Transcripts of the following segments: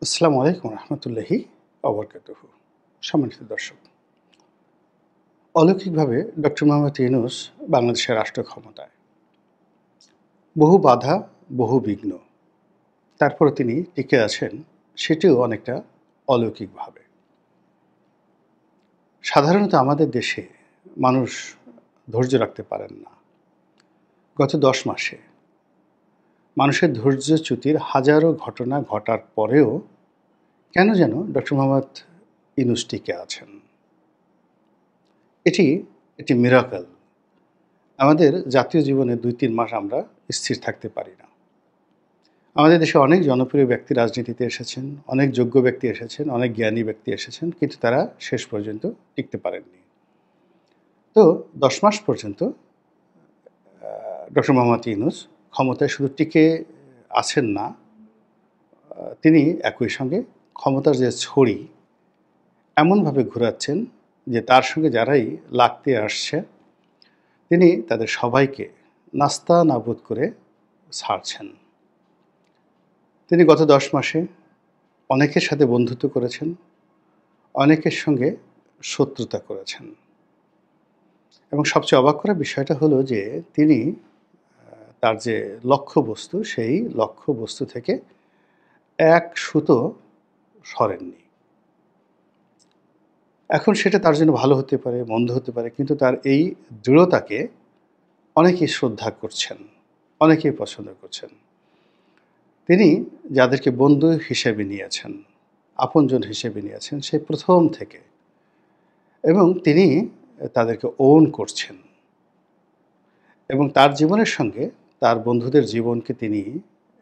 আসসালামু আলাইকুম রহমতুল্লাহি অবরকাতুহু। সম্মানিত দর্শক, অলৌকিকভাবে ডক্টর মোহাম্মদ ইউনূস বাংলাদেশের রাষ্ট্র ক্ষমতায়। বহু বাধা, বহু বিঘ্ন, তারপরে তিনি টিকে আছেন, সেটিও অনেকটা অলৌকিকভাবে। সাধারণত আমাদের দেশে মানুষ ধৈর্য রাখতে পারেন না। গত ১০ মাসে মানুষের ধৈর্যচ্যুতির হাজারো ঘটনা ঘটার পরেও কেন যেন ডক্টর মোহাম্মদ ইউনূস টিকে আছেন। এটি একটি মিরাকল। আমাদের জাতীয় জীবনে ২-৩ মাস আমরা স্থির থাকতে পারি না। আমাদের দেশে অনেক জনপ্রিয় ব্যক্তি রাজনীতিতে এসেছেন, অনেক যোগ্য ব্যক্তি এসেছেন, অনেক জ্ঞানী ব্যক্তি এসেছেন, কিন্তু তারা শেষ পর্যন্ত টিকতে পারেননি। তো ১০ মাস পর্যন্ত ডক্টর মোহাম্মদ ইউনূস ক্ষমতায় শুধু টিকে আছেন না, তিনি একই সঙ্গে ক্ষমতার যে ছড়ি এমনভাবে ঘোরাচ্ছেন যে তার সঙ্গে যারাই লাগতে আসছে তিনি তাদের সবাইকে নাস্তানাবুদ করে ছাড়ছেন। তিনি গত ১০ মাসে অনেকের সাথে বন্ধুত্ব করেছেন, অনেকের সঙ্গে শত্রুতা করেছেন। এবং সবচেয়ে অবাক করা বিষয়টা হলো যে তিনি তার যে লক্ষ্যবস্তু, সেই লক্ষ্যবস্তু থেকে এক সুতো সরেননি। এখন সেটা তার জন্য ভালো হতে পারে, মন্দ হতে পারে, কিন্তু তার এই দৃঢ়তাকে অনেকেই শ্রদ্ধা করছেন, অনেকেই পছন্দ করছেন। তিনি যাদেরকে বন্ধু হিসেবে নিয়েছেন, আপনজন হিসেবে নিয়েছেন সেই প্রথম থেকে, এবং তিনি তাদেরকে ওন করছেন এবং তার জীবনের সঙ্গে তার বন্ধুদের জীবনকে তিনি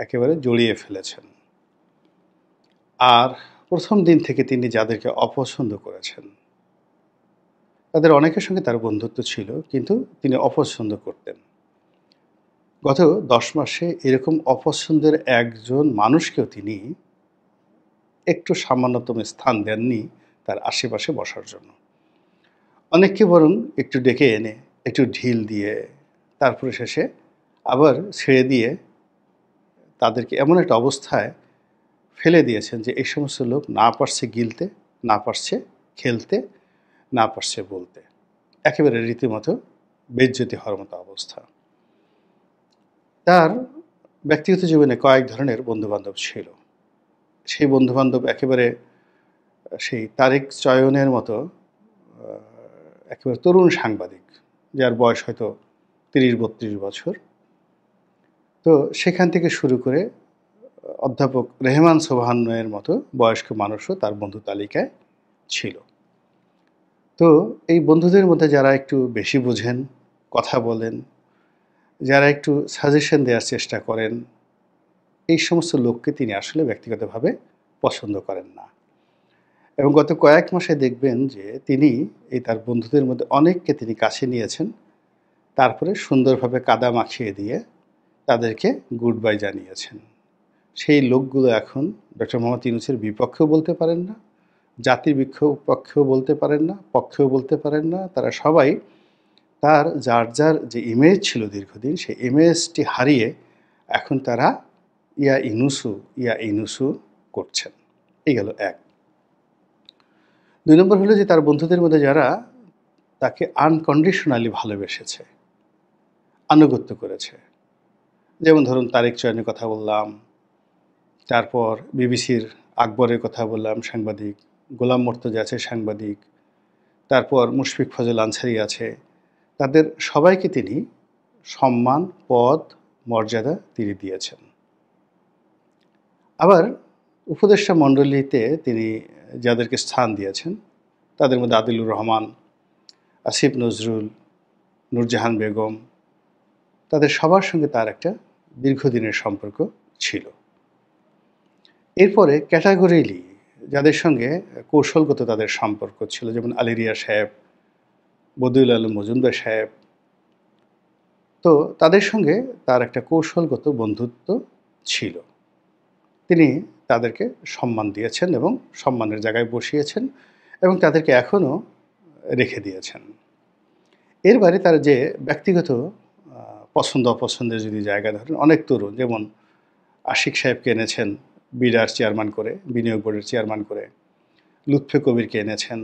একেবারে জড়িয়ে ফেলেছেন। আর প্রথম দিন থেকে তিনি যাদেরকে অপছন্দ করেছেন, তাদের অনেকের সঙ্গে তার বন্ধুত্ব ছিল, কিন্তু তিনি অপছন্দ করতেন। গত ১০ মাসে এরকম অপছন্দের একজন মানুষকেও তিনি একটু সামান্যতম স্থান দেননি তার আশেপাশে বসার জন্য। অনেককে বরং একটু ডেকে এনে, একটু ঢিল দিয়ে, তারপরে শেষে আবার ছেড়ে দিয়ে তাদেরকে এমন একটা অবস্থায় ফেলে দিয়েছেন যে এই সমস্ত লোক না পারছে গিলতে, না পারছে খেলতে, না পারছে বলতে। একেবারে রীতিমতো বেইজ্জতি হওয়ার মতো অবস্থা। তার ব্যক্তিগত জীবনে কয়েক ধরনের বন্ধুবান্ধব ছিল। সেই বন্ধুবান্ধব একেবারে সেই তারেক চয়নের মতো একেবারে তরুণ সাংবাদিক, যার বয়স হয়তো ৩০-৩২ বছর। তো সেখান থেকে শুরু করে অধ্যাপক রেহমান সোবহানের মতো বয়স্ক মানুষও তার বন্ধু তালিকায় ছিল। তো এই বন্ধুদের মধ্যে যারা একটু বেশি বোঝেন, কথা বলেন, যারা একটু সাজেশন দেওয়ার চেষ্টা করেন, এই সমস্ত লোককে তিনি আসলে ব্যক্তিগতভাবে পছন্দ করেন না। এবং গত কয়েক মাসে দেখবেন যে তিনি এই তার বন্ধুদের মধ্যে অনেককে তিনি কাছে নিয়েছেন, তারপরে সুন্দরভাবে কাদা মাখিয়ে দিয়ে তাদেরকে গুড বাই জানিয়েছেন। সেই লোকগুলো এখন ডক্টর মোহাম্মদ ইউনূসের বিপক্ষেও বলতে পারেন না, জাতির পক্ষেও বলতে পারেন না, পক্ষেও বলতে পারেন না। তারা সবাই তার যার যার যে ইমেজ ছিল দীর্ঘদিন, সেই ইমেজটি হারিয়ে এখন তারা ইয়া ইউনূসু, ইয়া ইউনূসু করছেন। এই গেল এক। ২ নম্বর হলো যে তার বন্ধুদের মধ্যে যারা তাকে আনকন্ডিশনালি ভালোবেসেছে, আনুগত্য করেছে। যেমন ধরুন তারেক চয়নের কথা বললাম, তারপর বিবিসির আকবরের কথা বললাম, সাংবাদিক গোলাম মর্তজা আছে, সাংবাদিক, তারপর মুশফিক ফজল আনসারী আছে। তাদের সবাইকে তিনি সম্মান, পদ, মর্যাদা তিনি দিয়েছেন। আবার উপদেষ্টা মণ্ডলীতে তিনি যাদেরকে স্থান দিয়েছেন, তাদের মধ্যে আদিলুর রহমান, আসিফ নজরুল, নূরজাহান বেগম, তাদের সবার সঙ্গে তার একটা দীর্ঘদিনের সম্পর্ক ছিল। এরপরে ক্যাটাগরিলি যাদের সঙ্গে কৌশলগত তাদের সম্পর্ক ছিল, যেমন আলী রিয়া সাহেব, বদিউল আলম মজুমদার সাহেব, তো তাদের সঙ্গে তার একটা কৌশলগত বন্ধুত্ব ছিল। তিনি তাদেরকে সম্মান দিয়েছেন এবং সম্মানের জায়গায় বসিয়েছেন এবং তাদেরকে এখনও রেখে দিয়েছেন। এর বাইরে তার যে ব্যক্তিগত পছন্দ অপছন্দের যদি জায়গা ধরেন, অনেক তরুণ যেমন আশিক সাহেবকে এনেছেন বিডার চেয়ারম্যান করে, বিনিয়োগ বোর্ডের চেয়ারম্যান করে, লুৎফে কবিরকে এনেছেন,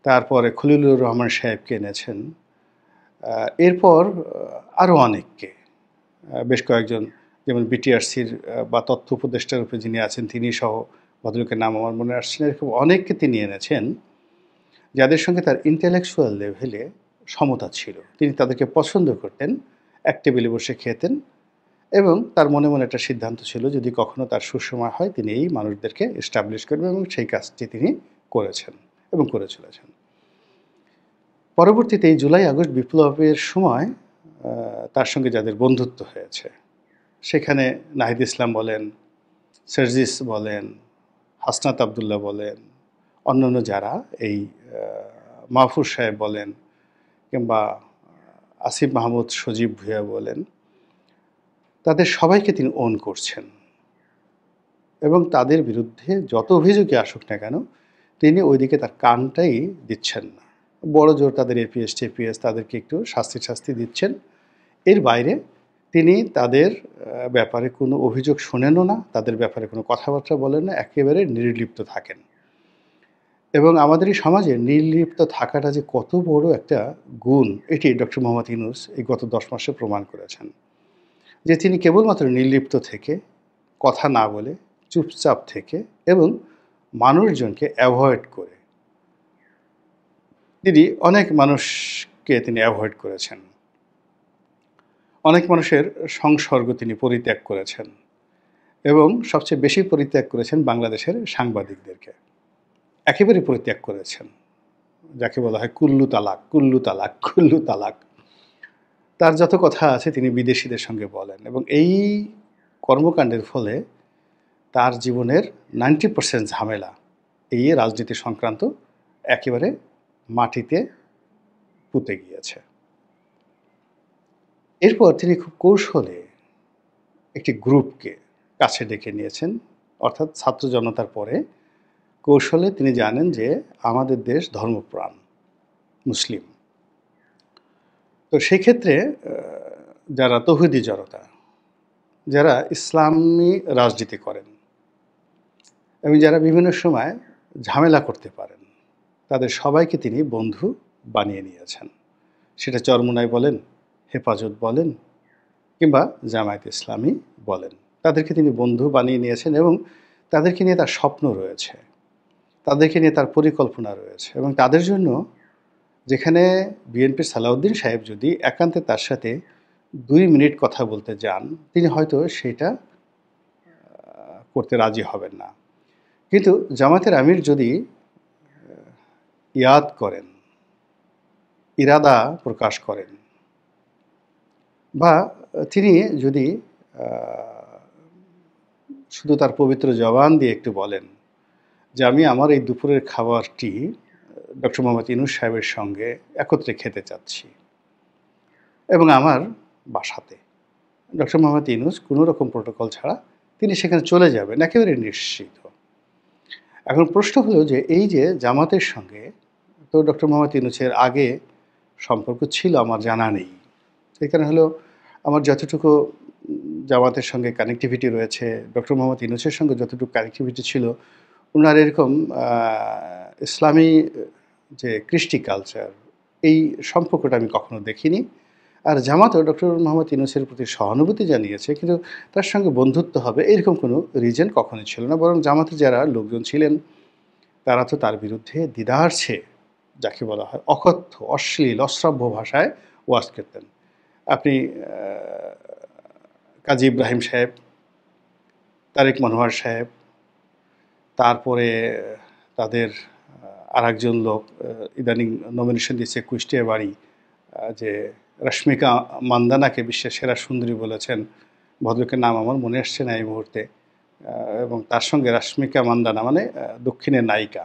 তারপরে খলিলুর রহমান সাহেবকে এনেছেন, এরপর আরও অনেককে, বেশ কয়েকজন, যেমন বিটিআরসির বা তথ্য উপদেষ্টার রূপে যিনি আছেন তিনি সহ, ভদ্রলোকের নাম আমার মনে আসছে না, এরকম অনেককে তিনি এনেছেন যাদের সঙ্গে তার ইন্টেলেকচুয়াল লেভেলে সমতা ছিল। তিনি তাদেরকে পছন্দ করতেন, এক টেবিলে বসে খেতেন, এবং তার মনে মনে একটা সিদ্ধান্ত ছিল যদি কখনো তার সুসময় হয় তিনি এই মানুষদেরকে এস্টাবলিশ করবেন, এবং সেই কাজটি তিনি করেছেন এবং করে চলেছেন। পরবর্তীতে এই জুলাই আগস্ট বিপ্লবের সময় তার সঙ্গে যাদের বন্ধুত্ব হয়েছে, সেখানে নাহিদ ইসলাম বলেন, সার্জিস বলেন, হাসনাত আবদুল্লাহ বলেন, অন্যান্য যারা এই মাহফুজ সাহেব বলেন, কিংবা আসিফ মাহমুদ, সজীব ভুঁইয়া বলেন, তাদের সবাইকে তিনি ওন করছেন এবং তাদের বিরুদ্ধে যত অভিযোগই আসুক না কেন তিনি ওইদিকে তার কানটাই দিচ্ছেন না। বড় জোর তাদের এপিএস টেপিএস তাদেরকে একটু শাস্তি দিচ্ছেন, এর বাইরে তিনি তাদের ব্যাপারে কোনো অভিযোগ শোনেনও না, তাদের ব্যাপারে কোনো কথাবার্তা বলেন না, একেবারে নির্লিপ্ত থাকেন। এবং আমাদের এই সমাজে নির্লিপ্ত থাকাটা যে কত বড় একটা গুণ, এটি ডক্টর মোহাম্মদ ইউনূস এই গত 10 মাসে প্রমাণ করেছেন, যে তিনি কেবলমাত্র নির্লিপ্ত থেকে, কথা না বলে, চুপচাপ থেকে এবং মানুষজনকে অ্যাভয়েড করে, তিনি অনেক মানুষকে তিনি অ্যাভয়েড করেছেন, অনেক মানুষের সংসর্গ তিনি পরিত্যাগ করেছেন, এবং সবচেয়ে বেশি পরিত্যাগ করেছেন বাংলাদেশের সাংবাদিকদেরকে, একেবারে পরিত্যাগ করেছেন, যাকে বলা হয় কুল্লু তালাক, কুল্লু তালাক, কুল্লু তালাক। তার যত কথা আছে তিনি বিদেশিদের সঙ্গে বলেন, এবং এই কর্মকাণ্ডের ফলে তার জীবনের 90% ঝামেলা এই রাজনীতি সংক্রান্ত একেবারে মাটিতে পুঁতে গিয়েছে। এরপর তিনি খুব কৌশলে একটি গ্রুপকে কাছে ডেকে নিয়েছেন, অর্থাৎ ছাত্র জনতার পরে কৌশলে তিনি জানেন যে আমাদের দেশ ধর্মপ্রাণ মুসলিম, তো সেই ক্ষেত্রে যারা তৌহিদি জনতা, যারা ইসলামী রাজনীতি করেন এবং যারা বিভিন্ন সময় ঝামেলা করতে পারেন, তাদের সবাইকে তিনি বন্ধু বানিয়ে নিয়েছেন। সেটা চরমোনাই বলেন, হেফাজত বলেন, কিংবা জামায়াত ইসলামী বলেন, তাদেরকে তিনি বন্ধু বানিয়ে নিয়েছেন এবং তাদেরকে নিয়ে তার স্বপ্ন রয়েছে, তাদেরকে নিয়ে তার পরিকল্পনা রয়েছে। এবং তাদের জন্য যেখানে বিএনপির সালাউদ্দিন সাহেব যদি একান্তে তার সাথে 2 মিনিট কথা বলতে যান, তিনি হয়তো সেটা করতে রাজি হবেন না, কিন্তু জামাতের আমির যদি ইয়াদ করেন, ইরাদা প্রকাশ করেন, বা তিনি যদি শুধু তার পবিত্র জবান দিয়ে একটু বলেন যে আমি আমার এই দুপুরের খাবারটি ডক্টর মোহাম্মদ ইউনূস সাহেবের সঙ্গে একত্রে খেতে চাচ্ছি এবং আমার বাসাতে, ডক্টর মোহাম্মদ ইউনূস কোনো রকম প্রোটোকল ছাড়া তিনি সেখানে চলে যাবেন, একেবারে নিশ্চিত। এখন প্রশ্ন হলো যে এই যে জামাতের সঙ্গে তো ডক্টর মোহাম্মদ ইউনূসের আগে সম্পর্ক ছিল আমার জানা নেই, এখানে হলো আমার যতটুকু জামাতের সঙ্গে কানেক্টিভিটি রয়েছে, ডক্টর মোহাম্মদ ইউনূসের সঙ্গে যতটুকু কানেক্টিভিটি ছিল, ওনার এরকম ইসলামী যে কৃষ্টি কালচার, এই সম্পর্কটা আমি কখনো দেখিনি। আর জামাতও ডক্টর মোহাম্মদ ইউনূসের প্রতি সহানুভূতি জানিয়েছে, কিন্তু তার সঙ্গে বন্ধুত্ব হবে এরকম কোনো রিজন কখনোই ছিল না। বরং জামাতে যারা লোকজন ছিলেন তারা তো তার বিরুদ্ধে দ্বিধার্ছে, যাকে বলা হয় অকথ্য, অশ্লীল, অশ্রাব্য ভাষায় ওয়াজ করতেন। আপনি কাজী ইব্রাহিম সাহেব, তারেক মনোয়ার সাহেব, তারপরে তাদের আরেকজন লোক ইদানিং নমিনেশন দিয়েছে কুষ্টিয়া বাড়ি, যে রশ্মিকা মান্দানাকে বিশ্বের সেরা সুন্দরী বলেছেন, ভদ্রলোকের নাম আমার মনে আসছে না এই মুহূর্তে, এবং তার সঙ্গে রশ্মিকা মান্দানা মানে দক্ষিণের নায়িকা,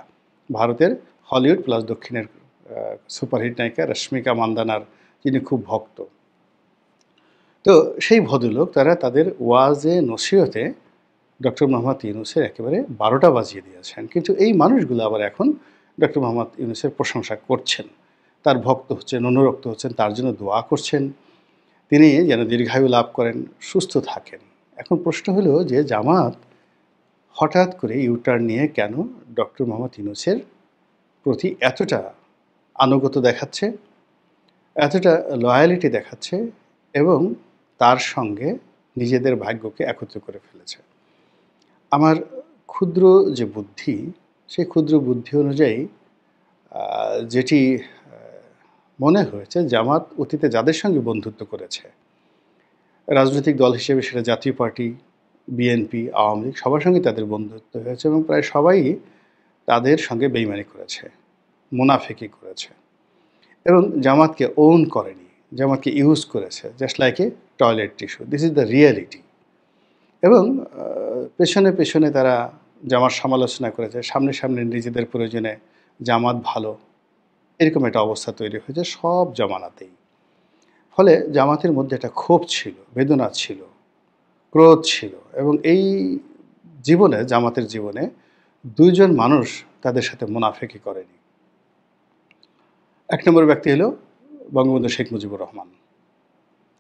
ভারতের হলিউড প্লাস দক্ষিণের সুপারহিট নায়িকা রশ্মিকা মান্দানার যিনি খুব ভক্ত। তো সেই ভদ্রলোক তারা তাদের ওয়াজে নসিহতে ডক্টর মোহাম্মদ ইউনূসের একেবারে 12টা বাজিয়ে দিয়েছেন, কিন্তু এই মানুষগুলো আবার এখন ডক্টর মোহাম্মদ ইউনূসের প্রশংসা করছেন, তার ভক্ত হচ্ছেন, অনুরক্ত হচ্ছেন, তার জন্য দোয়া করছেন তিনি যেন দীর্ঘায়ু লাভ করেন, সুস্থ থাকেন। এখন প্রশ্ন হলো যে জামাত হঠাৎ করে ইউটার্ন নিয়ে কেন ডক্টর মোহাম্মদ ইউনূসের প্রতি এতটা আনুগত্য দেখাচ্ছে, এতটা লয়ালিটি দেখাচ্ছে এবং তার সঙ্গে নিজেদের ভাগ্যকে একত্র করে ফেলেছে। আমার ক্ষুদ্র যে বুদ্ধি, সেই ক্ষুদ্র বুদ্ধি অনুযায়ী যেটি মনে হয়েছে, জামাত অতীতে যাদের সঙ্গে বন্ধুত্ব করেছে, রাজনৈতিক দল হিসেবে সেটা জাতীয় পার্টি, বিএনপি, আওয়ামী লীগ, সবার সঙ্গে তাদের বন্ধুত্ব হয়েছে এবং প্রায় সবাই তাদের সঙ্গে বেইমানি করেছে, মুনাফিকি করেছে এবং জামাতকে ওন করেনি, জামাতকে ইউজ করেছে just like a toilet tissue. This is the reality. এবং পেছনে পেছনে তারা জামাত সমালোচনা করেছে, সামনে সামনে নিজেদের প্রয়োজনে জামাত ভালো, এরকম একটা অবস্থা তৈরি হয়েছে সব জমানাতেই। ফলে জামাতের মধ্যে একটা ক্ষোভ ছিল, বেদনা ছিল, ক্রোধ ছিল এবং এই জীবনে, জামাতের জীবনে দুইজন মানুষ তাদের সাথে মুনাফিকি করেনি। এক নম্বর ব্যক্তি হলো বঙ্গবন্ধু শেখ মুজিবুর রহমান।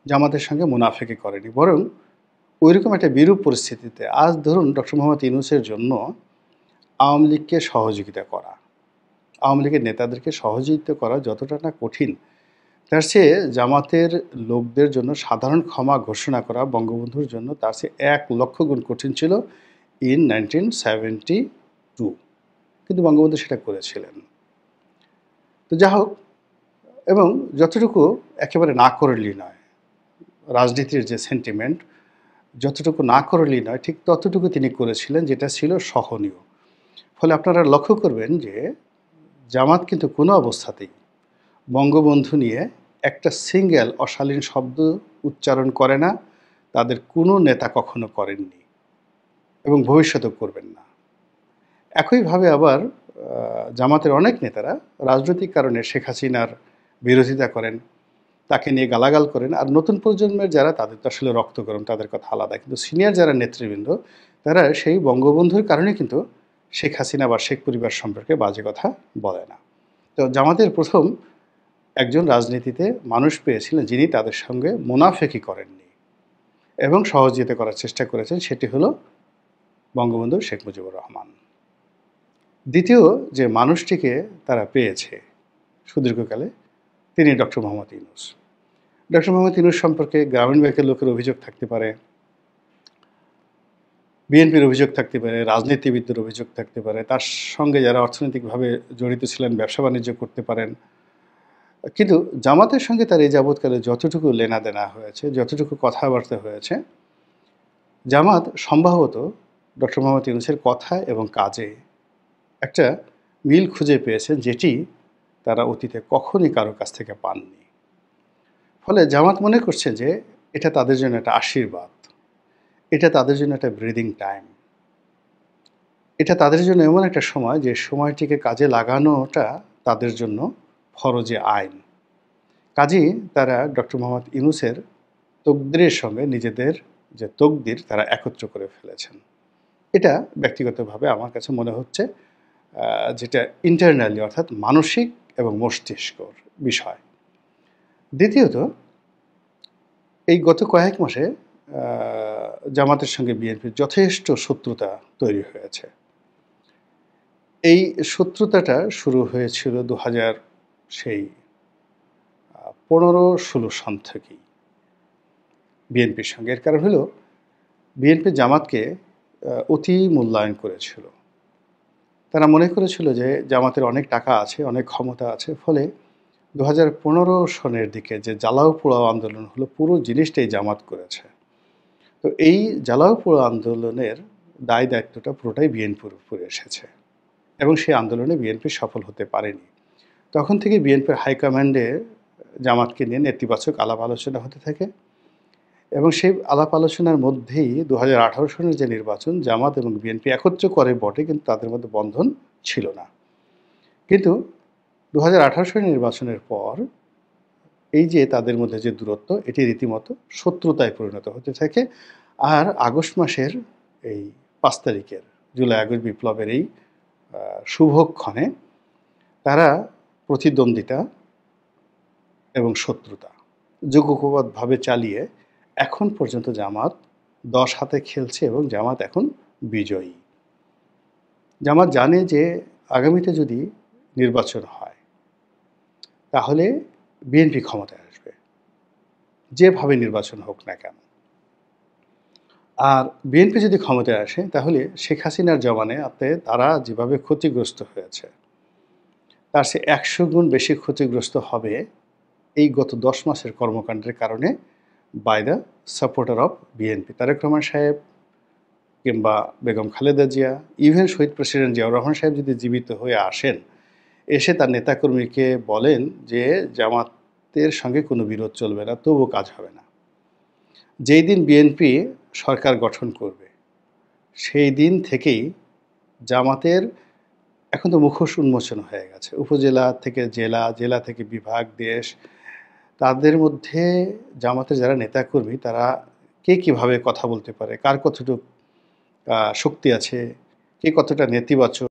জামাতের সঙ্গে মুনাফিকি করেনি, বরং ওইরকম একটা বিরূপ পরিস্থিতিতে আজ ধরুন ডক্টর মোহাম্মদ ইউনূসের জন্য আওয়ামী লীগকে সহযোগিতা করা, আওয়ামী লীগের নেতাদেরকে সহযোগিতা করা যতটা না কঠিন, তার চেয়ে জামাতের লোকদের জন্য সাধারণ ক্ষমা ঘোষণা করা বঙ্গবন্ধুর জন্য তার চেয়ে 1,00,000 গুণ কঠিন ছিল ইন 1972। কিন্তু বঙ্গবন্ধু সেটা করেছিলেন। তো যা হোক, এবং যতটুকু একেবারে না করলেই নয়, রাজনীতির যে সেন্টিমেন্ট, যতটুকু না করলেই নয় ঠিক ততটুকু তিনি করেছিলেন, যেটা ছিল সহনীয়। ফলে আপনারা লক্ষ্য করবেন যে জামাত কিন্তু কোনো অবস্থাতেই বঙ্গবন্ধু নিয়ে একটা সিঙ্গেল অশালীন শব্দ উচ্চারণ করে না, তাদের কোনো নেতা কখনো করেননি এবং ভবিষ্যতেও করবেন না। একইভাবে আবার জামাতের অনেক নেতারা রাজনৈতিক কারণে শেখ হাসিনার বিরোধিতা করেন, তাকে নিয়ে গালাগাল করেন। আর নতুন প্রজন্মের যারা, তাদের তো আসলে রক্ত গরম, তাদের কথা আলাদা, কিন্তু সিনিয়র যারা নেতৃবৃন্দ, তারা সেই বঙ্গবন্ধুর কারণে কিন্তু শেখ হাসিনা বা শেখ পরিবার সম্পর্কে বাজে কথা বলে না। তো জামাতের প্রথম একজন রাজনীতিতে মানুষ পেয়েছিলেন যিনি তাদের সঙ্গে মুনাফিকি করেননি এবং সহযোগিতা করার চেষ্টা করেছেন, সেটি হলো বঙ্গবন্ধু শেখ মুজিবুর রহমান। দ্বিতীয় যে মানুষটিকে তারা পেয়েছে সুদীর্ঘকালে, তিনি ডক্টর মোহাম্মদ ইউনূস। ডক্টর মোহাম্মদ ইউনূস সম্পর্কে গ্রামীণ ব্যাংকের লোকের অভিযোগ থাকতে পারে, বিএনপির অভিযোগ থাকতে পারে, রাজনীতিবিদদের অভিযোগ থাকতে পারে, তার সঙ্গে যারা অর্থনৈতিকভাবে জড়িত ছিলেন, ব্যবসা বাণিজ্য করতে পারেন। কিন্তু জামাতের সঙ্গে তার এই যাবৎকালে যতটুকু লেনাদেনা হয়েছে, যতটুকু কথাবার্তা হয়েছে, জামাত সম্ভবত ডক্টর মোহাম্মদ ইউনূসের কথা এবং কাজে একটা মিল খুঁজে পেয়েছেন, যেটি তারা অতীতে কখনই কারো কাছ থেকে পাননি। ফলে জামাত মনে করছে যে এটা তাদের জন্য একটা আশীর্বাদ, এটা তাদের জন্য একটা ব্রিদিং টাইম, এটা তাদের জন্য এমন একটা সময় যে সময়টিকে কাজে লাগানোটা তাদের জন্য ফরজে আইন। কাজেই তারা ডক্টর মোহাম্মদ ইউনূসের তকদিরের সঙ্গে নিজেদের যে তকদির, তারা একত্র করে ফেলেছেন। এটা ব্যক্তিগতভাবে আমার কাছে মনে হচ্ছে যেটা ইন্টারনালি, অর্থাৎ মানসিক এবং মস্তিষ্কর বিষয়। দ্বিতীয়ত, এই গত কয়েক মাসে জামাতের সঙ্গে বিএনপির যথেষ্ট শত্রুতা তৈরি হয়েছে। এই শত্রুতাটা শুরু হয়েছিল 2000 সেই 15-16 সন থেকেই বিএনপির সঙ্গে। এর কারণ হলো বিএনপি জামাতকে অতি মূল্যায়ন করেছিল। তারা মনে করেছিল যে জামাতের অনেক টাকা আছে, অনেক ক্ষমতা আছে, ফলে 2015 সনের দিকে যে জ্বালাও পোড়াও আন্দোলন হলো, পুরো জিনিসটাই জামাত করেছে। তো এই জ্বালাও পোড়াও আন্দোলনের দায় দায়িত্বটা পুরোটাই বিএনপির উপরে এসেছে এবং সেই আন্দোলনে বিএনপি সফল হতে পারেনি। তখন থেকে বিএনপির হাইকমান্ডে জামাতকে নিয়ে নেতিবাচক আলাপ আলোচনা হতে থাকে এবং সেই আলাপ আলোচনার মধ্যেই 2018 সনের যে নির্বাচন, জামাত এবং বিএনপি একত্র করে বটে, কিন্তু তাদের মধ্যে বন্ধন ছিল না। কিন্তু 2018 সনের নির্বাচনের পর এই যে তাদের মধ্যে যে দূরত্ব, এটি রীতিমতো শত্রুতায় পরিণত হতে থাকে। আর আগস্ট মাসের এই 5 তারিখের জুলাই আগস্ট বিপ্লবের এই শুভক্ষণে তারা প্রতিদ্বন্দ্বিতা এবং শত্রুতা যুগপৎভাবে চালিয়ে এখন পর্যন্ত জামাত 10 হাতে খেলছে এবং জামাত এখন বিজয়ী। জামাত জানে যে আগামীতে যদি নির্বাচন হয় তাহলে বিএনপি ক্ষমতায় আসবে, যেভাবে নির্বাচন হোক না কেন। আর বিএনপি যদি ক্ষমতায় আসে তাহলে শেখ হাসিনার জমানাতে তারা যেভাবে ক্ষতিগ্রস্ত হয়েছে তার চেয়ে ১০০ গুণ বেশি ক্ষতিগ্রস্ত হবে এই গত ১০ মাসের কর্মকাণ্ডের কারণে by the supporter of BNP. Tarek Rahman সাহেব কিংবা বেগম খালেদা জিয়া, ইভেন শহীদ প্রেসিডেন্ট জিয়াউর রহমান সাহেব যদি জীবিত হয়ে আসেন, এসে তার নেতাকর্মীকে বলেন যে জামাতের সঙ্গে কোনো বিরোধ চলবে না, তবুও কাজ হবে না। যেই দিন বিএনপি সরকার গঠন করবে সেই দিন থেকেই জামাতের এখন তো মুখোশ উন্মোচন হয়ে গেছে। উপজেলা থেকে জেলা, জেলা থেকে বিভাগ, দেশ, তাদের মধ্যে জামাতের যারা নেতাকর্মী তারা কে কীভাবে কথা বলতে পারে, কার কতটুকু শক্তি আছে, কে কতটা নেতিবাচক